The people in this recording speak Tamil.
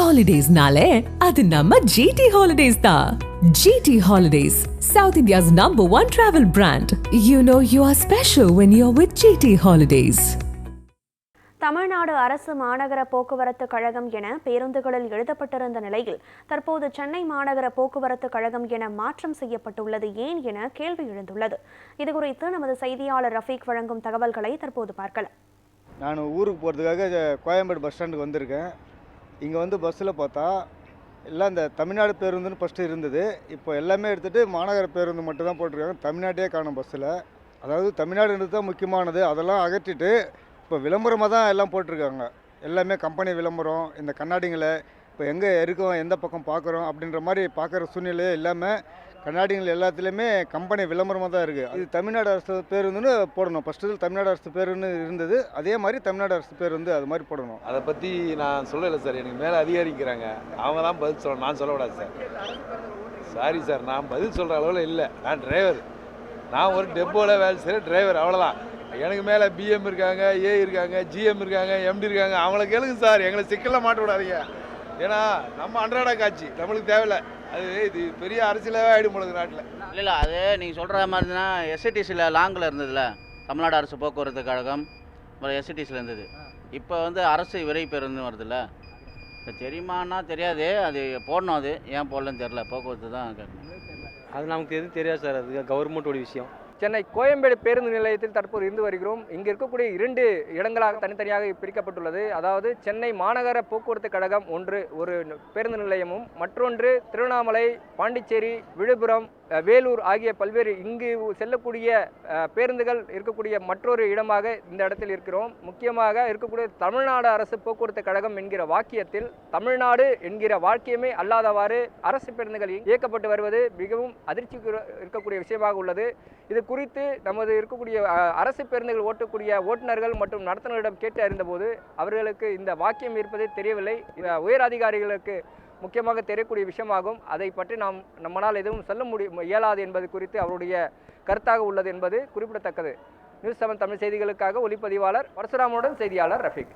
Holidays-nale, adu namma GT Holidays da. GT Holidays, South India's #1 travel brand. You know you are special when you're with GT Holidays. Tamil Nadu அரசு மாநகர போக்குவரத்து கழகம் என பேருந்துகளில் எழுதப்பட்டிருந்த நிலையில் தற்போது சென்னை மாநகர போக்குவரத்து கழகம் என மாற்றம் செய்யப்பட்டுள்ளது ஏன் என கேள்வி எழுந்துள்ளது. இதுகுறித்து நமது செய்தியாளர் ரஃபீக் வழங்கும் தகவல்களை தற்போது பார்க்கலாம். நான் ஊருக்கு போகிறதுக்காக கோயம்பேடு பஸ் ஸ்டாண்டுக்கு வந்திருக்கேன். இங்கே வந்து பஸ்ஸில் பார்த்தா எல்லாம் இந்த தமிழ்நாடு பேருந்துன்னு ஃபஸ்ட்டு இருந்தது. இப்போ எல்லாமே எடுத்துகிட்டு மாநகர பேருந்து மட்டும் தான் போட்டிருக்காங்க. தமிழ்நாட்டே காணும் பஸ்ஸில். அதாவது தமிழ்நாடுன்றது தான் முக்கியமானது. அதெல்லாம் அகற்றிட்டு இப்போ விளம்பரமாக தான் எல்லாம் போட்டிருக்காங்க. எல்லாமே கம்பெனி விளம்பரம், இந்த கண்ணாடிங்களை இப்போ எங்கே இருக்கோம், எந்த பக்கம் பார்க்குறோம் அப்படின்ற மாதிரி பார்க்குற சூழ்நிலையே இல்லாமல் கண்ணாடிகள் எல்லாத்துலேயுமே கம்பெனி விளம்பரமாக தான் இருக்குது. இது தமிழ்நாடு அரசு பேருந்துன்னு போடணும். ஃபஸ்ட்டு தமிழ்நாடு அரசு பேருன்னு இருந்தது, அதே மாதிரி தமிழ்நாடு அரசு பேருந்து அது மாதிரி போடணும். அதை பற்றி நான் சொல்லலை சார். எனக்கு மேலே அதிகாரிக்கிறாங்க, அவங்க தான் பதில் சொல்லணும். நான் சொல்லக்கூடாது சார். சாரி சார், நான் பதில் சொல்கிற அளவில் இல்லை. நான் டிரைவர். நான் ஒரு டெப்போவில் வேலை செய்கிற டிரைவர், அவ்வளோதான். எனக்கு மேலே பிஎம் இருக்காங்க, ஏ இருக்காங்க, ஜிஎம் இருக்காங்க, எம்டி இருக்காங்க. அவங்கள கேளுங்க சார், எங்களை சிக்கலில் மாட்ட விடாதீங்க. ஏன்னா நம்ம அன்றாட காட்சி நம்மளுக்கு தேவையில்லை. அது இது பெரிய அரசியலாகவே ஆகிடும் பொழுது நாட்டில். இல்லை அது நீங்கள் சொல்கிற மாதிரி தான். எஸ்ஐடிசியில் லாங்கில் இருந்ததுல தமிழ்நாடு அரசு போக்குவரத்து கழகம், எஸ்ஐடிசியில் இருந்தது. இப்போ வந்து அரசு விரை பேருந்து வருதுல்ல. இப்போ தெரியுமானா தெரியாது, அது போடணும். அது ஏன் போடலன்னு தெரில, போக்குவரத்து தான் கேட்கணும். அது நமக்கு எதுவும் தெரியாது சார், அது கவர்மெண்ட்டோட விஷயம். சென்னை கோயம்பேடு பேருந்து நிலையத்தில் தற்போது இருந்து வருகிறோம். இங்கே இருக்கக்கூடிய 2 இடங்களாக தனித்தனியாக பிரிக்கப்பட்டுள்ளது. அதாவது சென்னை மாநகர போக்குவரத்து கழகம் ஒன்று ஒரு பேருந்து நிலையமும், மற்றொன்று திருவண்ணாமலை, பாண்டிச்சேரி, விழுப்புரம், வேலூர் ஆகிய பல்வேறு இங்கு செல்லக்கூடிய பேருந்துகள் இருக்கக்கூடிய மற்றொரு இடமாக இந்த இடத்தில் இருக்கிறோம். முக்கியமாக இருக்கக்கூடிய தமிழ்நாடு அரசு போக்குவரத்து கழகம் என்கிற வாக்கியத்தில் தமிழ்நாடு என்கிற வாக்கியமே அல்லாதவாறு அரசு பேருந்துகள் இயக்கப்பட்டு வருவது மிகவும் அதிர்ச்சி இருக்கக்கூடிய விஷயமாக உள்ளது. இது குறித்து நமது இருக்கக்கூடிய அரசு பேருந்துகள் ஓட்டக்கூடிய ஓட்டுநர்கள் மற்றும் நடத்துனரிடம் கேட்டு அறிந்தபோது அவர்களுக்கு இந்த வாக்கியம் இருப்பதே தெரியவில்லை. உயர் அதிகாரிகளுக்கு முக்கியமாக தெரியக்கூடிய விஷயமாகும். அதை பற்றி நம்மளால் எதுவும் சொல்ல இயலாது என்பது குறித்து அவருடைய கருத்தாக உள்ளது என்பது குறிப்பிடத்தக்கது. நியூஸ் 7 தமிழ் செய்திகளுக்காக ஒளிப்பதிவாளர் பரசுராமனுடன் செய்தியாளர் ரஃபீக்.